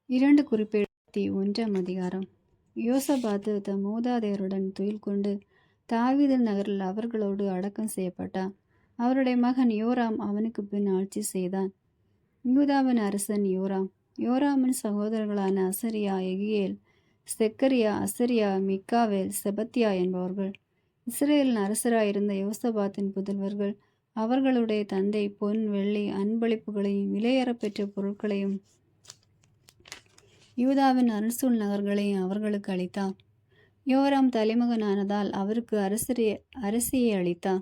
2 குறிப்பேடு 1ஆம் அதிகாரம். யோசபாத்து தம் மூதாதையருடன் துயில் கொண்டு தாவீது நகரில் அவர்களோடு அடக்கம் செய்யப்பட்டான். அவருடைய மகன் யோராம் அவனுக்கு பின் ஆட்சி செய்தான். யூதாவின் அரசன் யோராம். யோராமின் சகோதரர்களான அசரியா, எகியேல், செக்கரியா, அசரியா, மிக்காவேல், செபத்தியா என்பவர்கள் இஸ்ரேலின் அரசராயிருந்த யோசபாத்தின் புதல்வர்கள். அவர்களுடைய தந்தை பொன், வெள்ளி, அன்பளிப்புகளையும் விலையேறப்பெற்ற பொருட்களையும் யூதாவின் அரசூல் நகர்களையும் அவர்களுக்கு அளித்தான். யோராம் தலைமகனானதால் அவருக்கு அரசியை அளித்தான்.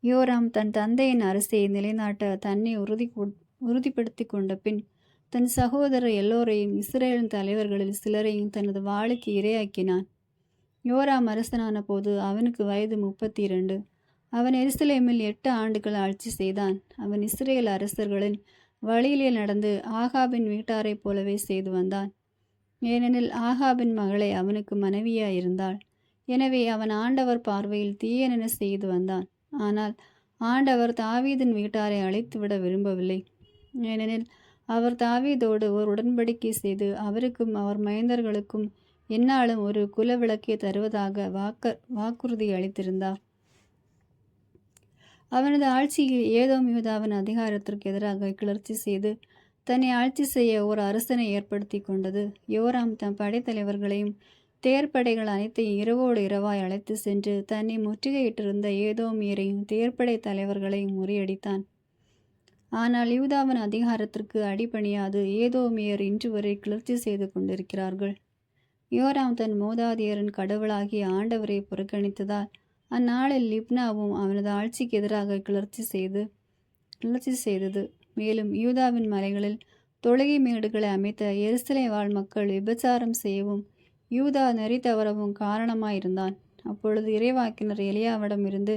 யோராம் தன் தந்தையின் அரசியை நிலைநாட்ட தன்னை உறுதிப்படுத்தி கொண்ட பின் தன் சகோதரர் எல்லோரையும் இஸ்ரேலின் தலைவர்களில் சிலரையும் தனது வாளுக்கு இரையாக்கினான். யோராம் அரசனான போது அவனுக்கு வயது 32. அவன் எருசலேமில் 8 ஆண்டுகள் ஆட்சி செய்தான். அவன் இஸ்ரேல் அரசர்களின் வழியிலே நடந்து ஆகாபின் வீட்டாரைப் போலவே செய்து வந்தான். ஏனெனில் ஆகாபின் மகளே அவனுக்கு மனைவியாயிருந்தாள். எனவே அவன் ஆண்டவர் பார்வையில் தீயனென செய்து வந்தான். ஆனால் ஆண்டவர் தாவீதின் வீட்டாரை அழித்துவிட விரும்பவில்லை. ஏனெனில் அவர் தாவீதோடு ஒரு உடன்படிக்கை செய்து அவருக்கும் அவர் மைந்தர்களுக்கும் எந்நாளும் ஒரு குலவிளக்கை தருவதாக வாக்குறுதி அளித்திருந்தார். அவனது ஆட்சியில் ஏதோம் யூதாவின் அதிகாரத்திற்கு எதிராக கிளர்ச்சி செய்து தன்னை ஆட்சி செய்ய ஒரு அரசனை ஏற்படுத்தி கொண்டது. யோராம் தம் படைத்தலைவர்களையும் தேர்ப்படைகள் அனைத்தையும் இரவோடு இரவாய் அழைத்து சென்று தன்னை முற்றுகையிட்டிருந்த ஏதோமியரையும் தேர்ப்படை தலைவர்களையும் முறியடித்தான். ஆனால் யூதாவின் அதிகாரத்திற்கு அடிபணியாது ஏதோமியர் இன்று வரை கிளர்ச்சி செய்து கொண்டிருக்கிறார்கள். யோராம் தன் மூதாதையரின் கடவுளாகிய ஆண்டவரை புறக்கணித்ததால் அந்நாளில் லிப்னாவும் அவனது ஆட்சிக்கு எதிராக கிளர்ச்சி செய்தது. மேலும் யூதாவின் மலைகளில் தொழுகை மேடுகளை அமைத்த எருசலேம் வாழ் மக்கள் விபச்சாரம் செய்யவும் யூதா நெறி தவறவும் காரணமாயிருந்தான். அப்பொழுது இறைவாக்கினர் எலியாவிடம் இருந்து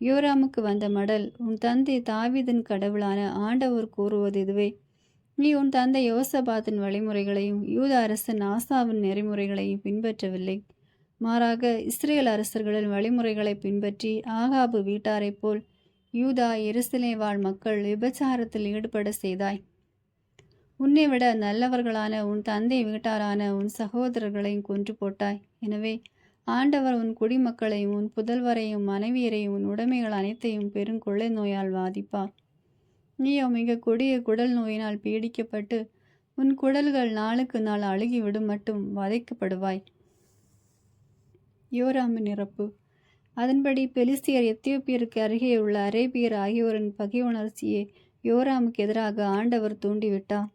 யோராமுக்கு வந்த மடல், உன் தந்தை தாவீதின் கடவுளான ஆண்டவர் கூறுவது இதுவே: நீ உன் தந்தை யோசபாத்தின் வழிமுறைகளையும் யூத அரசன் ஆசாவின் நெறிமுறைகளையும் பின்பற்றவில்லை. மாறாக இஸ்ரேல் அரசர்களின் வழிமுறைகளை பின்பற்றி ஆகாபு வீட்டாரைப் போல் யூதா எருசலேம் வாழ் மக்கள் விபச்சாரத்தில் ஈடுபட செய்தாய். உன்னை விட நல்லவர்களான உன் தந்தை வீட்டாரான உன் சகோதரர்களையும் கொன்று போட்டாய். எனவே ஆண்டவர் உன் குடிமக்களையும் உன் புதல்வரையும் மனைவியரையும் உன் உடைமைகள் அனைத்தையும் பெருங்கொள்ளை நோயால் வாதிப்பார். நீயோ மிக கொடிய குடல் நோயினால் பீடிக்கப்பட்டு உன் குடல்கள் நாளுக்கு நாள் அழுகிவிடும் மட்டும் வதைக்கப்படுவாய். யோராமின் இறப்பு. அதன்படி பெலிஸ்தியர் எத்தியோப்பியருக்கு அருகே உள்ள அரேபியர் ஆகியோரின் பகை உணர்ச்சியை யோராமுக்கு எதிராக ஆண்டவர் தூண்டிவிட்டார்.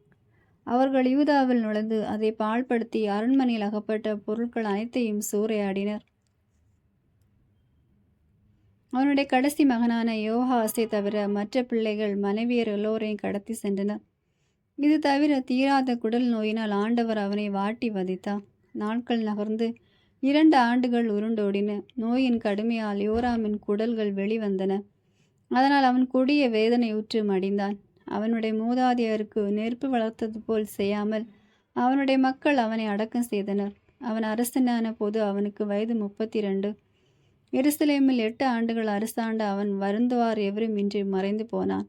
அவர்கள் யூதாவில் நுழைந்து அதை பாழ்படுத்தி அரண்மனையில் அகப்பட்ட பொருட்கள் அனைத்தையும் சூறையாடினர். அவனுடைய கடைசி மகனான யோவாசை தவிர மற்ற பிள்ளைகள் மனைவியர் எல்லோரையும் கடத்தி சென்றனர். இது தவிர தீராத குடல் நோயினால் ஆண்டவர் அவனை வாட்டி வதைத்தார். நாட்கள் நகர்ந்து 2 ஆண்டுகள் உருண்டோடின. நோயின் கடுமையால் யோராமின் குடல்கள் வெளிவந்தன. அதனால் அவன் கொடிய வேதனையுற்று மடிந்தான். அவனுடைய மூதாதையருக்கு நெருப்பு வளர்த்தது போல் செய்யாமல் அவனுடைய மக்கள் அவனை அடக்கம் செய்தனர். அவன் அரசனான போது அவனுக்கு வயது 32. எருசலேமில் 8 ஆண்டுகள் அரசாண்ட அவன் வருந்துவார் எவரும் இன்றி மறைந்து போனான்.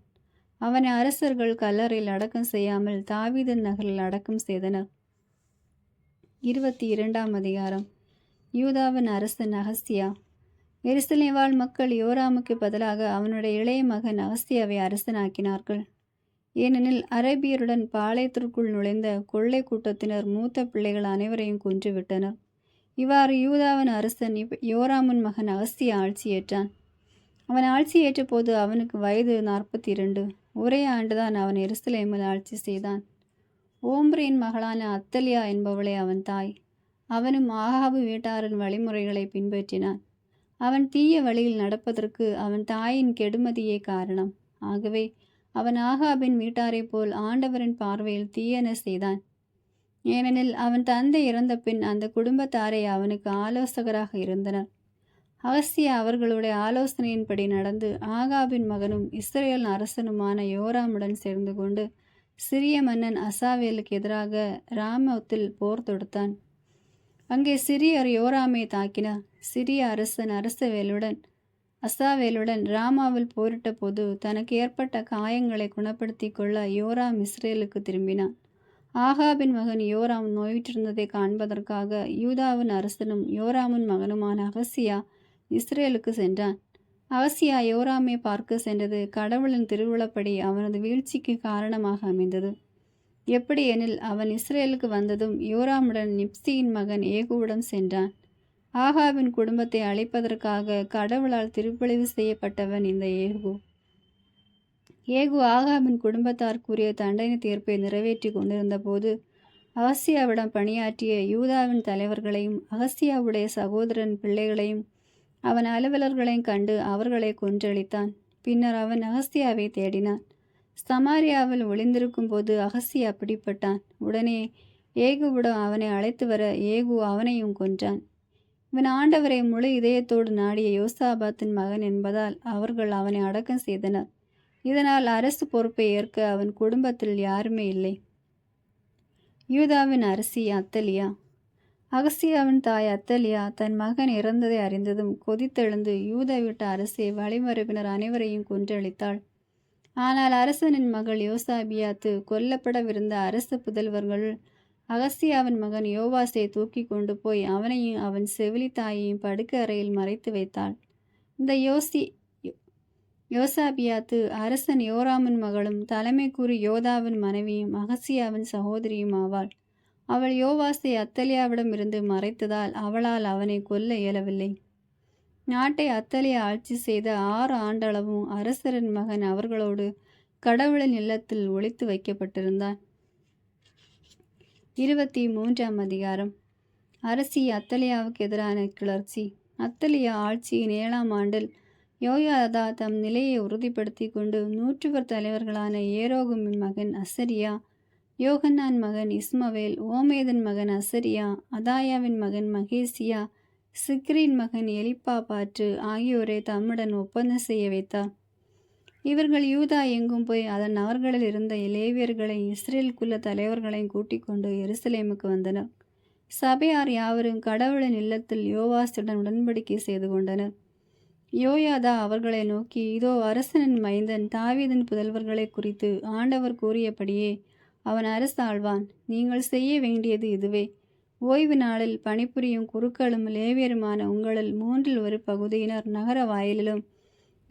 அவனை அரசர்கள் கல்லறையில் அடக்கம் செய்யாமல் தாவீதின் நகரில் அடக்கம் செய்தனர். 22ஆம் அதிகாரம். யூதாவின் அரசன் அகசியா. எருசலேம் வாழ் மக்கள் யோராமுக்கு பதிலாக அவனுடைய இளைய மகன் அகசியாவை அரசனாக்கினார்கள். ஏனெனில் அரேபியருடன் பாளையத்திற்குள் நுழைந்த கொள்ளை கூட்டத்தினர் மூத்த பிள்ளைகள் அனைவரையும் கொன்றுவிட்டனர். இவ்வாறு யூதாவின் அரசன் யோராமின் மகன் அகசியா ஆட்சியேற்றான். அவன் ஆட்சியேற்ற போது அவனுக்கு வயது 42. ஒரே ஆண்டுதான் அவன் எருசலேமில் ஆட்சி செய்தான். ஓம்ரியின் மகளான அத்தலியா என்பவளே அவன் தாய். அவனும் ஆகாபு வீட்டாரின் வழிமுறைகளை பின்பற்றினான். அவன் தீய வழியில் நடப்பதற்கு அவன் தாயின் கெடுமதியே காரணம். ஆகவே அவன் ஆகாபின் வீட்டாரைப் போல் ஆண்டவரின் பார்வையில் தீயன செய்தான். ஏனெனில் அவன் தந்தை இறந்த பின் அந்த குடும்பத்தாரை அவனுக்கு ஆலோசகராக இருந்தனர். அகசியா அவர்களுடைய ஆலோசனையின்படி நடந்து ஆகாபின் மகனும் இஸ்ரேல் அரசனுமான யோராமுடன் சேர்ந்து கொண்டு சிரிய மன்னன் அசாவேலுக்கு எதிராக ராமோத்தில் போர் தொடுத்தான். அங்கே சிரியர் யோராமை தாக்கினார். சிரிய அரசன் அசாவேலுடன் ராமாவில் போரிட்ட போது தனக்கு ஏற்பட்ட காயங்களை குணப்படுத்தி கொள்ள யோராம் இஸ்ரேலுக்கு திரும்பினான். ஆகாபின் மகன் யோராம் நோயுற்றிருந்ததை காண்பதற்காக யூதாவின் அரசனும் யோராமின் மகனுமான அகசியா இஸ்ரேலுக்கு சென்றான். அகசியா யோராமை பார்க்க சென்றது கடவுளின் திருவுளப்படி அவனது வீழ்ச்சிக்கு காரணமாக அமைந்தது. எப்படியெனில் அவன் இஸ்ரேலுக்கு வந்ததும் யோராமுடன் நிப்சியின் மகன் ஏகுவுடன் சென்றான். ஆகாபின் குடும்பத்தை அழிப்பதற்காக கடவுளால் திருப்பழிவு செய்யப்பட்டவன் இந்த ஏகு. ஏகு ஆகாபின் குடும்பத்தார் கூறிய தண்டனை தீர்ப்பை நிறைவேற்றி கொண்டிருந்த போது அகசியாவிடம் பணியாற்றிய யூதாவின் தலைவர்களையும் அகசியாவுடைய சகோதரன் பிள்ளைகளையும் அவன் அலுவலர்களையும் கண்டு அவர்களை கொன்றளித்தான். பின்னர் அவன் அகசியாவை தேடினான். சமாரியாவில் ஒளிந்திருக்கும் போது அகசியா பிடிப்பட்டான். உடனே ஏகுவிடம் அவனை அழைத்து வர ஏகு அவனையும் கொன்றான். இவன் ஆண்டவரை முழு இதயத்தோடு நாடிய யோசாபாத்தின் மகன் என்பதால் அவர்கள் அவனை அடக்கம் செய்தனர். இதனால் அரசு பொறுப்பை ஏற்க அவன் குடும்பத்தில் யாருமே இல்லை. யூதாவின் அரசி அத்தலியா. அகசியாவின் தாய் அத்தலியா தன் மகன் இறந்ததை அறிந்ததும் கொதித்தெழுந்து யூதா வீட்டு அரசை வழிமரபினர் அனைவரையும் கொன்றளித்தாள். ஆனால் அரசனின் மகள் யோசாபியாத்து கொல்லப்படவிருந்த அரச புதல்வர்கள் அகசியாவின் மகன் யோவாசை தூக்கி கொண்டு போய் அவனையும் அவன் செவிலி தாயையும் படுக்கை அறையில் மறைத்து வைத்தாள். இந்த யோசாபியாத்து அரசன் யோராமின் மகளும் தலைமை கூறி யோதாவின் மனைவியும் அகசியாவின் சகோதரியும் ஆவாள். அவள் யோவாசை அத்தலியாவிடமிருந்து மறைத்ததால் அவளால் அவனை கொல்ல இயலவில்லை. நாட்டை அத்தலியா ஆட்சி செய்த 6 ஆண்டளவும் அரசரின் மகன் அவர்களோடு கடவுளின் இல்லத்தில் ஒளித்து வைக்கப்பட்டிருந்தான். 23ஆம் அதிகாரம். அரசி அத்தலியாவுக்கு எதிரான கிளர்ச்சி. அத்தலியா ஆட்சியின் 7ஆம் ஆண்டில் யோயாதா தம் நிலையை உறுதிப்படுத்தி கொண்டு 100 தலைவர்களான ஏரோகுமின் மகன் அசரியா, யோகன்னான் மகன் இஸ்மவேல், ஓமேதன் மகன் அசரியா, அதாயாவின் மகன் மகேசியா, சிக்ரின் மகன் எலிப்பாபாற்று ஆகியோரை தம்முடன் ஒப்பந்தம் செய்ய வைத்தார். இவர்கள் யூதா எங்கும் போய் அதன் நகர்களில் இருந்த லேவியர்களை இஸ்ரேல் குல தலைவர்களையும் கூட்டிக் கொண்டு எருசலேமுக்கு வந்தனர். சபையார் யாவரும் கடவுளின் இல்லத்தில் யோவாசுடன் உடன்படிக்கை செய்து கொண்டனர். யோயாதா அவர்களை நோக்கி, இதோ அரசனின் மைந்தன் தாவீதின் புதல்வர்களை குறித்து ஆண்டவர் கூறியபடியே அவன் அரசாழ்வான். நீங்கள் செய்ய வேண்டியது இதுவே: ஓய்வு நாளில் பணிபுரியும் குருக்களும் லேவியருமான உங்களில் 1/3 பகுதியினர் நகர வாயிலிலும்,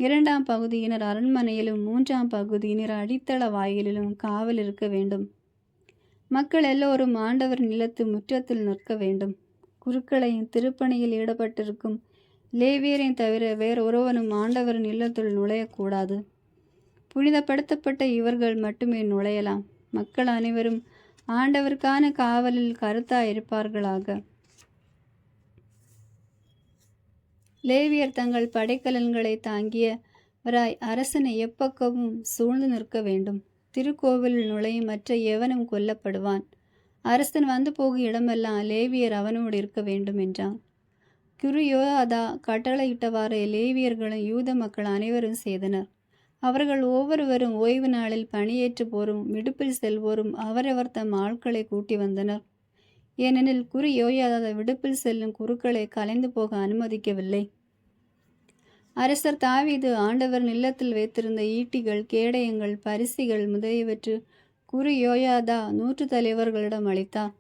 2ஆம் பகுதியினர் அரண்மனையிலும், 3ஆம் பகுதியினர் அடித்தள வாயிலிலும் காவல் இருக்க வேண்டும். மக்கள் எல்லோரும் ஆண்டவர் நிலத்து முற்றத்தில் நிற்க வேண்டும். குருக்களையும் திருப்பணியில் ஈடுபட்டிருக்கும் லேவியரையும் தவிர வேறொருவனும் ஆண்டவரின் இல்லத்துள் நுழையக்கூடாது. புனிதப்படுத்தப்பட்ட இவர்கள் மட்டுமே நுழையலாம். மக்கள் அனைவரும் ஆண்டவருக்கான காவலில் கருத்தாயிருப்பார்களாக. லேவியர் தங்கள் படைக்கலன்களை தாங்கியவராய் அரசனை எப்பக்கமும் சூழ்ந்து நிற்க வேண்டும். திருக்கோவிலில் நுழையும் மற்ற எவனும் கொல்லப்படுவான். அரசன் வந்து போகும் இடமெல்லாம் லேவியர் அவனோடு இருக்க வேண்டும் என்றான். யோயாதா கட்டளையிட்டவாறு லேவியர்களும் யூத மக்கள் அனைவரும் செய்தனர். அவர்கள் ஒவ்வொருவரும் ஓய்வு நாளில் பணியேற்று போரும் விடுப்பில் செல்வோரும் அவரவர் தம் ஆட்களை கூட்டி வந்தனர். ஏனெனில் யோயாதா விடுப்பில் செல்லும் குருக்களை கலைந்து போக அனுமதிக்கவில்லை. அரசர் தாவீது ஆண்டவர் இல்லத்தில் வைத்திருந்த ஈட்டிகள், கேடயங்கள், பரிசிகள் முதலியவற்று யோயாதா 100 தலைவர்களிடம் அளித்தார்.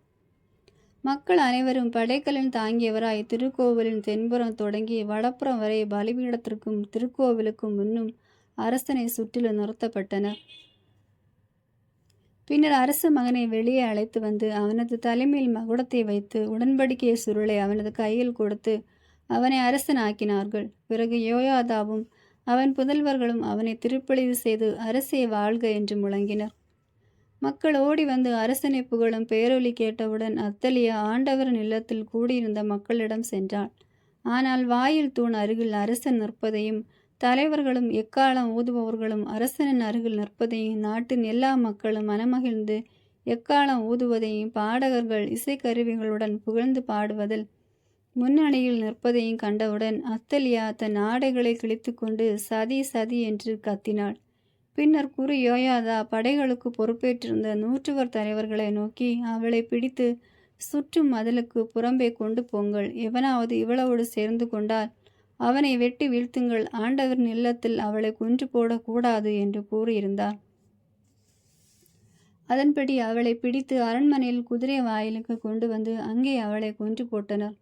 மக்கள் அனைவரும் படைக்கலன் தாங்கியவராய் திருக்கோவிலின் தென்புறம் தொடங்கி வடப்புறம் வரை பலிபீடத்திற்கும் திருக்கோவிலுக்கும் முன்னும் அரசனை சுற்றிலும் நிறுத்தப்பட்டனர். பின்னர் அரச மகனை வெளியே அழைத்து வந்து அவனது தலைமையில் மகுடத்தை வைத்து உடன்படிக்கை சுருளை அவனது கையில் கொடுத்து அவனை அரசனாக்கினார்கள். பிறகு யோயாதாவும் அவன் புதல்வர்களும் அவனை திருப்பழிவு செய்து அரசே வாழ்க என்று முழங்கினர். மக்கள் ஓடி வந்து அரசனை புகழும் பேரொலி கேட்டவுடன் அத்தலியா ஆண்டவரின் இல்லத்தில் கூடியிருந்த மக்களிடம் சென்றாள். ஆனால் வாயில் தூண் அருகில் அரசன் நிற்பதையும் தலைவர்களும் எக்காலம் ஊதுபவர்களும் அரசனின் அருகில் நிற்பதையும் நாட்டின் எல்லா மக்களும் மனமகிழ்ந்து எக்காலம் ஊதுவதையும் பாடகர்கள் இசைக்கருவிகளுடன் புகழ்ந்து பாடுவதில் முன்னணியில் நிற்பதையும் கண்டவுடன் அத்தலியா தன் ஆடைகளை கிழித்து கொண்டு சதி சதி என்று கத்தினாள். பின்னர் யோயாதா படைகளுக்கு பொறுப்பேற்றிருந்த 100 தலைவர்களை நோக்கி, அவளை பிடித்து சுற்றும் மதிலுக்கு புறம்பே கொண்டு போங்கள். எவனாவது இவளோடு சேர்ந்து கொண்டால் அவனை வெட்டி வீழ்த்துங்கள். ஆண்டவரின் இல்லத்தில் அவளை கொன்று போடக்கூடாது என்று கூறியிருந்தார். அதன்படி அவளை பிடித்து அரண்மனையில் குதிரை வாயிலுக்கு கொண்டு வந்து அங்கே அவளை கொன்று போட்டனர்.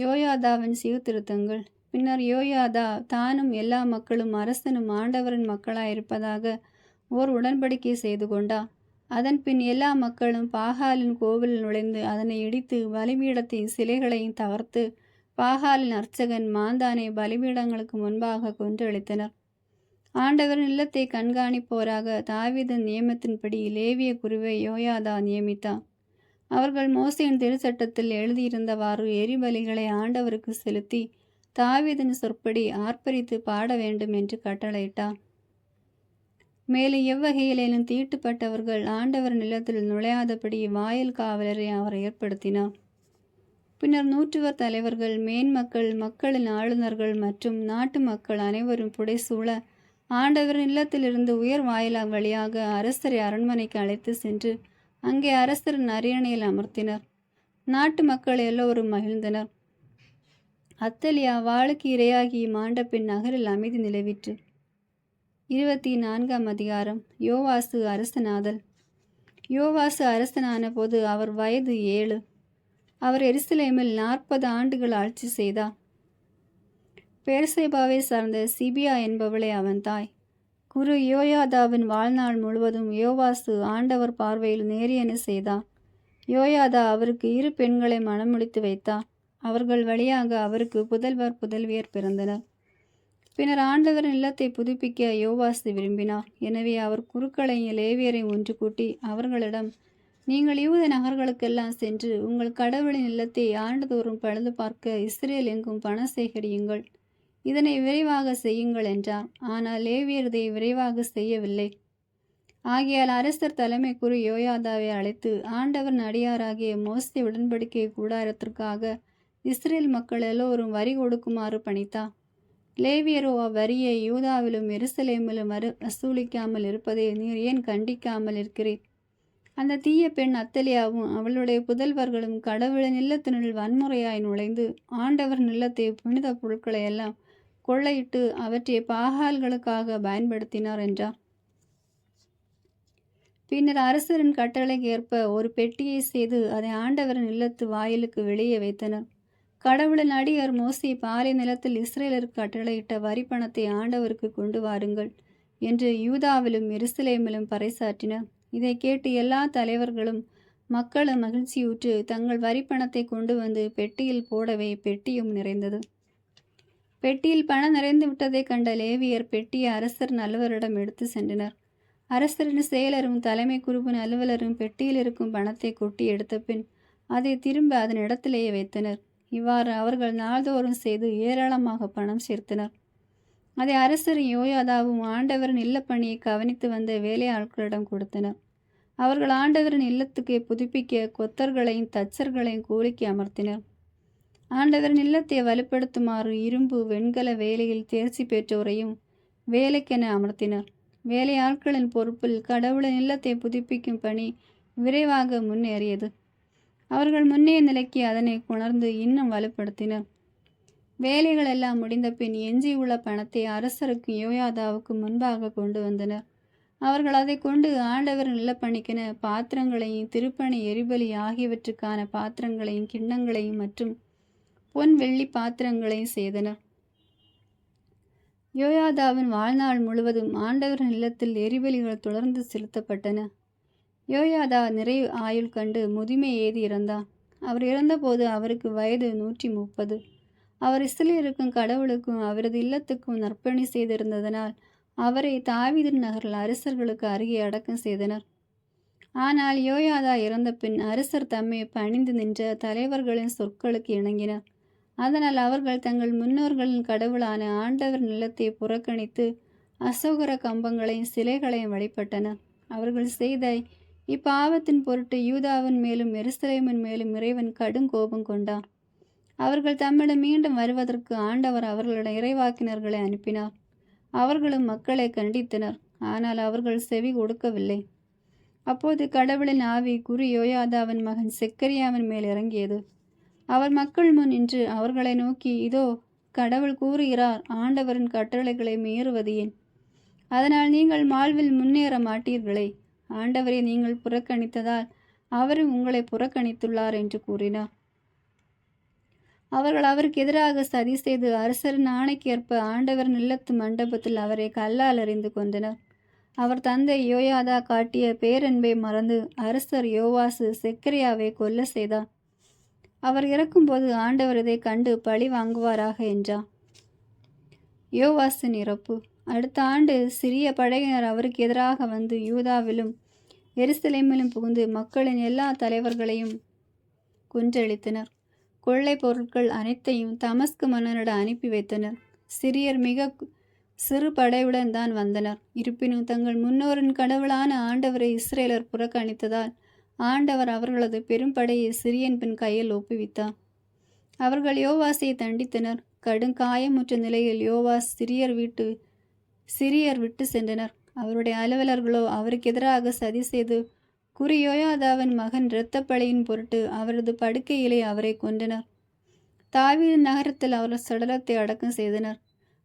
யோயாதாவின் சீர்திருத்தங்கள். பின்னர் யோயாதா தானும் எல்லா மக்களும் அரசனும் ஆண்டவரின் மக்களாயிருப்பதாக ஓர் உடன்படிக்கை செய்து கொண்டா. அதன்பின் எல்லா மக்களும் பாகாலின் கோவிலில் நுழைந்து அதனை இடித்து பலிபீடத்தையும் சிலைகளையும் தகர்த்து பாகாலின் அர்ச்சகன் மாந்தானை பலிபீடங்களுக்கு முன்பாக கொன்றளித்தனர். ஆண்டவரின் இல்லத்தை கண்காணிப்போராக தாவீதின் நியமத்தின்படி லேவிய குருவை யோயாதா நியமித்தார். அவர்கள் மோசேயின் திருச்சட்டத்தில் எழுதியிருந்தவாறு எரிபலிகளை ஆண்டவருக்கு செலுத்தி தாவீதின் சொற்படி ஆர்ப்பரித்து பாட வேண்டும் என்று கட்டளையிட்டார். மேலும் எவ்வகையிலேனும் தீட்டுப்பட்டவர்கள் ஆண்டவர் நிலத்தில் நுழையாதபடி வாயில் காவலரை அவர் ஏற்படுத்தினார். பின்னர் நூற்றுவர் தலைவர்கள், மேன்மக்கள், மக்களின் ஆளுநர்கள் மற்றும் நாட்டு மக்கள் அனைவரும் புடைசூழ ஆண்டவரின் இல்லத்திலிருந்து உயர் வாயிலா வழியாக அரசரை அரண்மனைக்கு அழைத்து சென்று அங்கே அரசரின் அரியணையில் அமர்த்தினர். நாட்டு மக்கள் எல்லோரும் மகிழ்ந்தனர். அத்தலியா வாளுக்கு இரையாகி மாண்ட பின் நகரில் அமைதி நிலவிற்று. 24ஆம் அதிகாரம். யோவாசு அரசனாதல். யோவாசு அரசனான போது அவர் வயது 7. அவர் எருசலேமில் 40 ஆண்டுகள் ஆட்சி செய்தார். பெர்சேபாவை சார்ந்த சிபியா என்பவளே அவன் தாய். குரு யோயாதாவின் வாழ்நாள் முழுவதும் யோவாசு ஆண்டவர் பார்வையில் நேரியன செய்தார். யோயாதா அவருக்கு 2 பெண்களை மணமுடித்து வைத்தார். அவர்கள் வழியாக அவருக்கு புதல்வர் புதல்வியர் பிறந்தனர். பின்னர் ஆண்டவரின் இல்லத்தை புதுப்பிக்க யோவாசு விரும்பினார். எனவே அவர் குருக்களையும் லேவியரை ஒன்று கூட்டி அவர்களிடம், நீங்கள் யூத நகர்களுக்கெல்லாம் சென்று உங்கள் கடவுளின் இல்லத்தை ஆண்டுதோறும் பழுது பார்க்க இஸ்ரேல் எங்கும் பணம் சேகரியுங்கள், இதனை விரைவாக செய்யுங்கள் என்றார். ஆனால் லேவியர் இதை விரைவாக செய்யவில்லை. ஆகையால் அரசர் தலைமை குரு யோயாதாவை அழைத்து ஆண்டவரின் அடியாராகிய மோசே உடன்படிக்கை கூடாரத்திற்காக இஸ்ரேல் மக்கள் எல்லோரும் வரி கொடுக்குமாறு பணித்தார். லேவியரோ அவ்வரியை யூதாவிலும் எருசலேமிலும் வசூலிக்காமல் இருப்பதை நீர் ஏன் கண்டிக்காமல் இருக்கிறீர்? அந்த தீய பெண் அத்தலியாவும் அவளுடைய புதல்வர்களும் கடவுளின் இல்லத்தினுள் வன்முறையாய் நுழைந்து ஆண்டவர் இல்லத்தை புனித பொருட்களை எல்லாம் கொள்ளையிட்டு அவற்றை பாகால்களுக்காக பயன்படுத்தினார் என்றார். பின்னர் அரசரின் கட்டளைக்கு ஏற்ப ஒரு பெட்டியை செய்து அதை ஆண்டவரின் இல்லத்து வாயிலுக்கு வெளியே வைத்தனர். கடவுளின் அடியார் மோசே பாலை நிலத்தில் இஸ்ரேலருக்கு கட்டளையிட்ட வரி பணத்தை ஆண்டவருக்கு கொண்டு வாருங்கள் என்று யூதாவிலும் எருசலேமிலும் பறைசாற்றினர். இதை கேட்டு எல்லா தலைவர்களும் மக்களும் மகிழ்ச்சியுற்று தங்கள் வரி பணத்தை கொண்டு வந்து பெட்டியில் போடவே பெட்டியும் நிறைந்தது. பெட்டியில் பணம் நிறைந்து விட்டதை கண்ட லேவியர் பெட்டியை அரசரின் அலுவலரிடம் எடுத்து சென்றனர். அரசரின் செயலரும் தலைமை குருவின் அலுவலரும் பெட்டியில் இருக்கும் பணத்தை கொட்டி எடுத்த பின் அதை திரும்ப அதன் இடத்திலேயே வைத்தனர். இவ்வாறு அவர்கள் நாள்தோறும் செய்து ஏராளமாக பணம் சேர்த்தனர். அதை அரசரும் யோயாதாவும் ஆண்டவரின் இல்லப்பணியை கவனித்து வந்த வேலையாட்களிடம் கொடுத்தனர். அவர்கள் ஆண்டவரின் இல்லத்துக்கு புதுப்பிக்க கொத்தர்களையும் தச்சர்களையும் கூலிக்கு அமர்த்தினர். ஆண்டவரின் இல்லத்தை வலுப்படுத்துமாறு இரும்பு வெண்கல வேலையில் தேர்ச்சி பெற்றோரையும் வேலைக்கென அமர்த்தினர். வேலையாட்களின் பொறுப்பில் கடவுளின் இல்லத்தை புதுப்பிக்கும் பணி விரைவாக முன்னேறியது. அவர்கள் முன்னைய நிலைக்கு அதனை உணர்ந்து இன்னும் வலுப்படுத்தினர். வேலைகள் எல்லாம் முடிந்த பின் எஞ்சியுள்ள பணத்தை அரசருக்கு யோயாதாவுக்கு முன்பாக கொண்டு வந்தனர். அவர்கள் அதை கொண்டு ஆண்டவரின் இல்லப்பணிக்கென பாத்திரங்களையும் திருப்பணி எரிபலி ஆகியவற்றுக்கான பாத்திரங்களையும் கிண்ணங்களையும் மற்றும் பொன் வெள்ளி பாத்திரங்களையும் செய்தனர். யோயாதாவின் வாழ்நாள் முழுவதும் ஆண்டவரின் இல்லத்தில் எரிபலிகள் தொடர்ந்து செலுத்தப்பட்டன. யோயாதா நிறைவு ஆயுள் கண்டு முதுமை ஏதி இறந்தார். அவர் இறந்தபோது அவருக்கு வயது 130. அவர் இஸ்ரேலுக்கும் கடவுளுக்கும் அவரது இல்லத்துக்கும் நற்பணி செய்திருந்ததனால் அவரை தாவீதின் நகரில் அரசர்களுக்கு அருகே அடக்கம் செய்தனர். ஆனால் யோயாதா இறந்த பின் அரசர் தம்மை பணிந்து நின்ற தலைவர்களின் சொற்களுக்கு இணங்கினர். அதனால் அவர்கள் தங்கள் முன்னோர்களின் கடவுளான ஆண்டவர் நிலத்தை புறக்கணித்து அசோகர கம்பங்களையும் சிலைகளையும் வழிபட்டனர். அவர்கள் செய்த இப்பாவத்தின் பொருட்டு யூதாவின் மேலும் எருசலேமின் மேலும் இறைவன் கடும் கோபம் கொண்டார். அவர்கள் தம்மிடம் மீண்டும் வருவதற்கு ஆண்டவர் அவர்களிடம் இறைவாக்கினர்களை அனுப்பினார். அவர்களும் மக்களை கண்டித்தனர். ஆனால் அவர்கள் செவி கொடுக்கவில்லை. அப்போது கடவுளின் ஆவி குரு யோயாதாவின் மகன் செக்கரியாவின் மேல் இறங்கியது. அவர் மக்கள் முன் நின்று அவர்களை நோக்கி, இதோ கடவுள் கூறுகிறார், ஆண்டவரின் கட்டளைகளை மீறுவது ஏன்? அதனால் நீங்கள் வாழ்வில் முன்னேற மாட்டீர்களே. ஆண்டவரை நீங்கள் புறக்கணித்ததால் அவரும் உங்களை புறக்கணித்துள்ளார் என்று கூறினார். அவர்கள் அவருக்கு எதிராக சதி செய்து அரசரின் ஆணைக்கேற்ப ஆண்டவரின் இல்லத்து மண்டபத்தில் அவரை கல்லால் எறிந்து கொண்டனர். அவர் தந்தை யோயாதா காட்டிய பேரன்பை மறந்து அரசர் யோவாசு செக்கரியாவை கொல்ல செய்தார். அவர் இறக்கும்போது ஆண்டவர் இதை கண்டு பழி வாங்குவாராக என்றார். யோவாசின் இறப்பு. அடுத்த ஆண்டு சிறிய படையினர் அவருக்கு எதிராக வந்து யூதாவிலும் எருசலேமிலும் புகுந்து மக்களின் எல்லா தலைவர்களையும் கொன்றளித்தனர். கொள்ளை பொருட்கள் அனைத்தையும் தமஸ்கு மன்னனிடம் அனுப்பி வைத்தனர். சிறியர் மிக சிறு படையுடன் தான் வந்தனர். இருப்பினும் தங்கள் முன்னோரின் கடவுளான ஆண்டவரை இஸ்ரேலர் புறக்கணித்ததால் ஆண்டவர் அவர்களது பெரும்படையை சிரியன் பின் கையில் ஒப்புவித்தார். அவர்கள் யோவாசை தண்டித்தனர். கடுங்காயமுற்ற நிலையில் யோவாஸ் சிரியர் விட்டு சென்றனர். அவருடைய அலுவலர்களோ அவருக்கு எதிராக சதி செய்து குறியோயாதாவின் மகன் இரத்தப்பழியின் பொருட்டு அவரது படுக்கையிலே அவரை கொன்றனர். தாவீது நகரத்தில் அவர் சடலத்தை அடக்கம் செய்தனர்.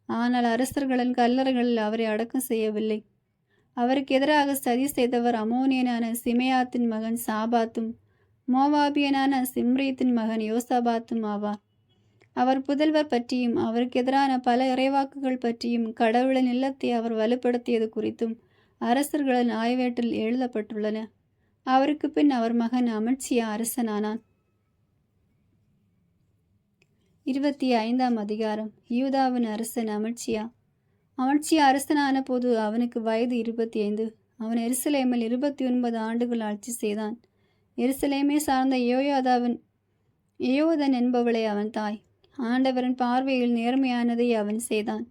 ஆனால் அரசர்களின் கல்லறைகளில் அவரை அடக்கம் செய்யவில்லை. அவருக்கு எதிராக சதி செய்தவர் அமோனியனான சிமையாத்தின் மகன் சாபாத்தும் மோவாபியனான சிம்ரீத்தின் மகன் யோசாபாத்தும் ஆவார். அவர் புதல்வர் பற்றியும் அவருக்கு எதிரான பல இறைவாக்குகள் பற்றியும் கடவுளின் இல்லத்தை அவர் வலுப்படுத்தியது குறித்தும் அரசர்களின் ஆய்வேட்டில் எழுதப்பட்டுள்ளன. அவருக்கு பின் அவர் மகன் அமட்சியா அரசனானான். 25ஆம் அதிகாரம். யூதாவின் அரசன் அமட்சியா. அமட்சியா அரசனான போது அவனுக்கு வயது 25. அவன் எருசலேமில் 29 ஆண்டுகள் ஆட்சி செய்தான். எருசலேமை சார்ந்த யோதன் என்பவளை அவன் தாய். ஆண்டவரின் பார்வையில் நேர்மையானதை அவன் செய்தான்.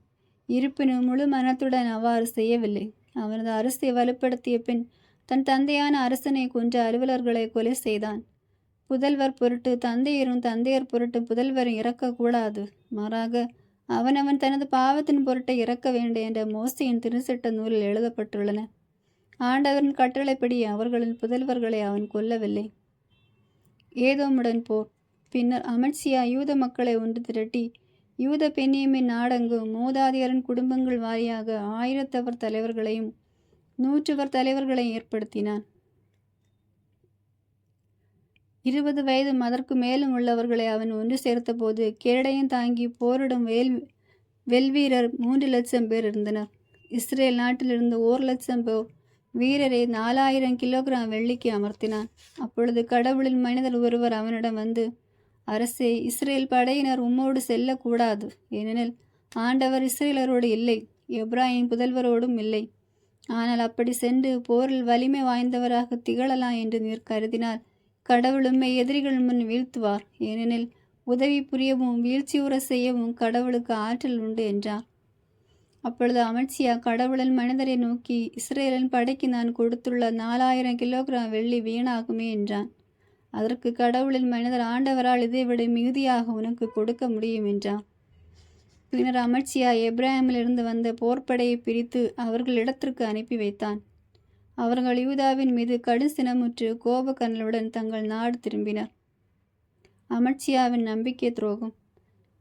இருப்பினும் முழு மனத்துடன் அவ்வாறு செய்யவில்லை. அவனது அரசை வலுப்படுத்திய பின் தன் தந்தையான அரசனை கொன்ற அலுவலர்களை கொலை செய்தான். புதல்வர் பொருட்டு தந்தையரும் தந்தையர் பொருட்டு புதல்வரும் இறக்கக்கூடாது, மாறாக அவனவன் தனது பாவத்தின் பொருட்டை இறக்க வேண்டும் என்ற மோசையின் திருச்சட்ட நூலில் எழுதப்பட்டுள்ளன. ஆண்டவரின் கட்டளைப்படி அவர்களின் புதல்வர்களை அவன் கொல்லவில்லை. ஏதோமுடன் போர். பின்னர் அமட்சியா யூத மக்களை ஒன்று திரட்டி யூத பென்யமீன் நாடெங்கும் மூதாதையரின் குடும்பங்கள் வாரியாக 1000 தலைவர்களையும் 100 தலைவர்களையும் ஏற்படுத்தினான். 20 வயதும் அதற்கு மேலும் உள்ளவர்களை அவன் ஒன்று சேர்த்தபோது கேடயம் தாங்கி போரிடும் வெல்வீரர் 3 லட்சம் பேர் இருந்தனர். இஸ்ரேல் நாட்டிலிருந்து 1 லட்சம் பேர் வீரரை 4000 கிலோகிராம் வெள்ளிக்கு அமர்த்தினான். அப்பொழுது கடவுளின் மனிதர் ஒருவர் அவனிடம் வந்து, அரசே, இஸ்ரேல் படையினர் உம்மோடு செல்லக்கூடாது, ஏனெனில் ஆண்டவர் இஸ்ரேலரோடு இல்லை, எப்ராஹிம் புதல்வரோடும் இல்லை. ஆனால் அப்படி சென்று போரில் வலிமை வாய்ந்தவராக திகழலாம் என்று நீர் கருதினால் கடவுள் உம்மை எதிரிகள் முன் வீழ்த்துவார், ஏனெனில் உதவி புரியவும் வீழ்ச்சியுற செய்யவும் கடவுளுக்கு ஆற்றல் உண்டு என்றார். அப்பொழுது அமட்சியா கடவுளின் மனிதரை நோக்கி, இஸ்ரேலின் படைக்கு நான் கொடுத்துள்ள 4000 கிலோகிராம் வெள்ளி வீணாகுமே என்றான். அதற்கு கடவுளின் மனிதர், ஆண்டவரால் இதைவிட மிகுதியாக உனக்கு கொடுக்க முடியும் என்றார். பின்னர் அமட்சியா எப்ராஹிமிலிருந்து வந்த போர்ப்படையை பிரித்து அவர்களிடத்திற்கு அனுப்பி வைத்தான். அவர்கள் யூதாவின் மீது கடுசினமுற்று கோபக்கனலுடன் தங்கள் நாடு திரும்பினர். அமட்சியாவின் நம்பிக்கை துரோகம்.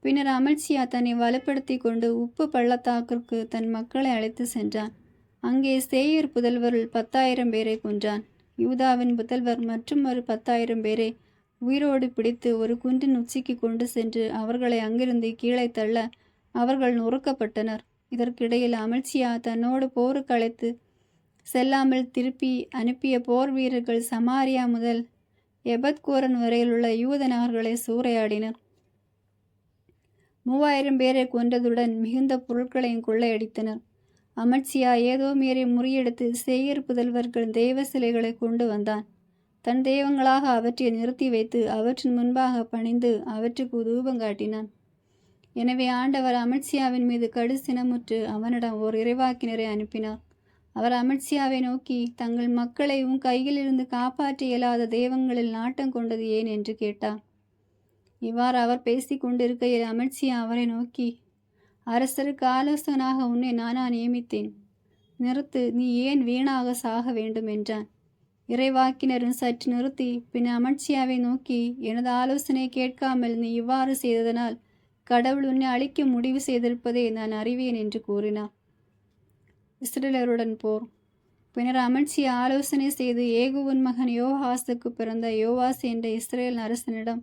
பின்னர் அமட்சியா தன்னை வலுப்படுத்தி கொண்டு உப்பு பள்ளத்தாக்கிற்கு தன் மக்களை அழைத்து சென்றான். அங்கே சேயீர் புதல்வருள் 10,000 பேரை கொன்றான். யூதாவின் புதல்வர் மற்றும் ஒரு 10,000 பேரை உயிரோடு பிடித்து ஒரு குன்றின் உச்சிக்கு கொண்டு சென்று அவர்களை அங்கிருந்து கீழே தள்ள அவர்கள் நொறுக்கப்பட்டனர். இதற்கிடையில் அமட்சியா தன்னோடு போருக்கு அழைத்து செல்லாமல் திருப்பி அனுப்பிய போர் வீரர்கள் சமாரியா முதல் எபத்கோரன் வரையிலுள்ள யூத நகர்களை சூறையாடினர். 3000 பேரை கொன்றதுடன் மிகுந்த பொருட்களையும் கொள்ளையடித்தனர். அமட்சியா ஏதோமியரை முறியடித்து சேயீர் புதல்வர்கள் தெய்வ சிலைகளை கொண்டு வந்தான். தன் தெய்வங்களாக அவற்றை நிறுத்தி வைத்து அவற்றின் முன்பாக பணிந்து அவற்றுக்கு தூபம் காட்டினான். எனவே ஆண்டவர் அமட்சியாவின் மீது கடு சினமுற்று அவனிடம் ஓர் இறைவாக்கினரை அனுப்பினார். அவர் அமட்சியாவை நோக்கி, தங்கள் மக்களை உன் கையிலிருந்து காப்பாற்ற இயலாத தெய்வங்களில் நாட்டம் கொண்டது ஏன் என்று கேட்டார். இவ்வாறு அவர் பேசி கொண்டிருக்கையில் அமட்சியா அவரை நோக்கி, அரசருக்கு ஆலோசனாக உன்னை நானா நியமித்தேன், நிறுத்து, நீ ஏன் வீணாக சாக வேண்டும் என்றான். இறைவாக்கினரும் சற்று நிறுத்தி பின் அமட்சியாவை நோக்கி, எனது ஆலோசனை கேட்காமல் நீ இவ்வாறு செய்ததனால் கடவுள் உன்னை அழிக்க முடிவு செய்திருப்பதை நான் அறிவேன் என்று கூறினார். இஸ்ரேலருடன் போர். பின்னர் அமட்சியா ஆலோசனை செய்து ஏகுவின் மகன் யோவாசுக்கு பிறந்த யோவாஸ் என்ற இஸ்ரேல் அரசனிடம்,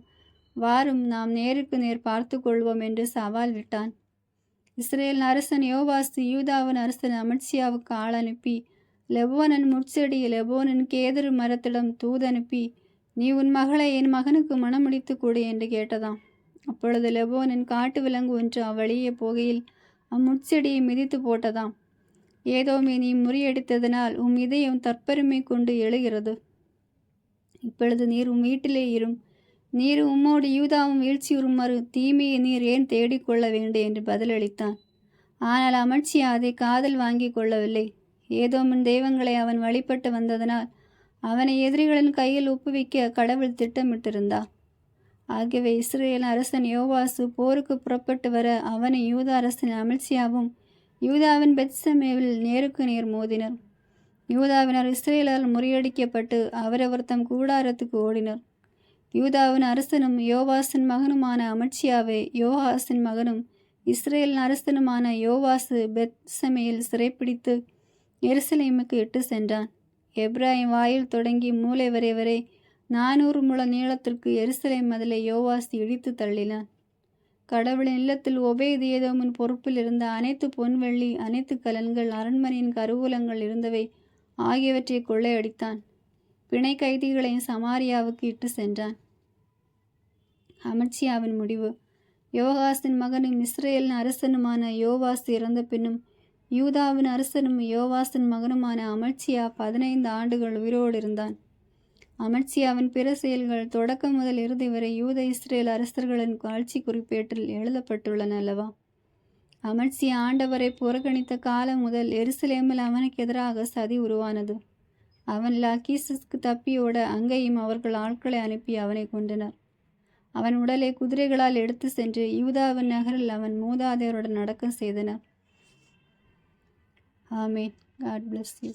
வாரும், நாம் நேருக்கு நேர் பார்த்து கொள்வோம் என்று சவால் விட்டான். இஸ்ரேல் அரசன் யோவாசு யூதாவின் அரசன் அமட்சியாவுக்கு ஆள் அனுப்பி, லெபோனன் முட்செடி லெபோனின் கேதுரு மரத்திடம் தூதனுப்பி, நீ உன் மகளை என் மகனுக்கு மணமுடித்து கொடு என்று கேட்டதாம். அப்பொழுது லெபோனின் காட்டு விலங்கு ஒன்று அவ்வழியே போகையில் அம்முட்செடியை மிதித்து போட்டதாம். ஏதோமே, நீ முறியடித்ததனால் உம் இதயம் தற்பெருமை கொண்டு எழுகிறது. இப்பொழுது நீர் உம் வீட்டிலே இரும். நீர் உம்மோடு யூதாவும் வீழ்ச்சியுறுமாறு தீமையை நீர் ஏன் தேடிக்கொள்ள வேண்டும் என்று பதிலளித்தான். ஆனால் அமட்சியா அதை காதல் வாங்கி கொள்ளவில்லை. ஏதோமின் தெய்வங்களை அவன் வழிபட்டு வந்ததனால் அவனை எதிரிகளின் கையில் ஒப்புவிக்க கடவுள் திட்டமிட்டிருந்தார். ஆகவே இஸ்ரேல் அரசன் யோவாசு போருக்கு புறப்பட்டு வர அவனை யூதா அரசன் அமட்சியாவும் யூதாவின் பெத்சமேவில் நேருக்கு நேர் மோதினர். யூதாவினர் இஸ்ரேலால் முறியடிக்கப்பட்டு அவரவர் தம் கூடாரத்துக்கு ஓடினர். யூதாவின் அரசனும் யோவாசின் மகனுமான அமட்சியாவை யோவாசின் மகனும் இஸ்ரேலின் அரசனுமான யோவாசு பெத்சமேயில் சிறைப்பிடித்து எருசலேமுக்கு இட்டு சென்றான். எப்ராயிம் வாயில் தொடங்கி மூலை வரை 400 முழ நீளத்திற்கு எருசலேம் மதிலை யோவாசு இடித்து தள்ளினான். கடவுளின் இல்லத்தில் ஒபேது ஏதோமின் பொறுப்பில் இருந்த அனைத்து பொன்வெள்ளி, அனைத்து கலன்கள், அரண்மனையின் கருவூலங்கள் இருந்தவை ஆகியவற்றை கொள்ளையடித்தான். பிணை கைதிகளையும் சமாரியாவுக்கு இட்டு சென்றான். அமட்சியாவின் முடிவு. யோவாசின் மகனும் இஸ்ரேலின் அரசனுமான யோவாசு இறந்த பின்னும் யூதாவின் அரசனும் யோவாசின் மகனுமான அமட்சியா 15 ஆண்டுகள் உயிரோடு இருந்தான். அமட்சியாவின் பிற செயல்கள் தொடக்கம் முதல் இறுதி வரை யூத இஸ்ரேல் அரசர்களின் ஆட்சி குறிப்பேட்டில் எழுதப்பட்டுள்ளன அல்லவா? அமட்சியா ஆண்டவரை புறக்கணித்த காலம் முதல் எருசலேமில் அவனுக்கு எதிராக சதி உருவானது. அவன் லாக்கீசுக்கு தப்பியோட அங்கேயும் அவர்கள் ஆட்களை அனுப்பி அவனை கொன்றனர். அவன் உடலை குதிரைகளால் எடுத்து சென்று யூதாவின் நகரில் அவன் மூதாதையருடன் அடக்கம் செய்தனர். ஆமேன். God bless you.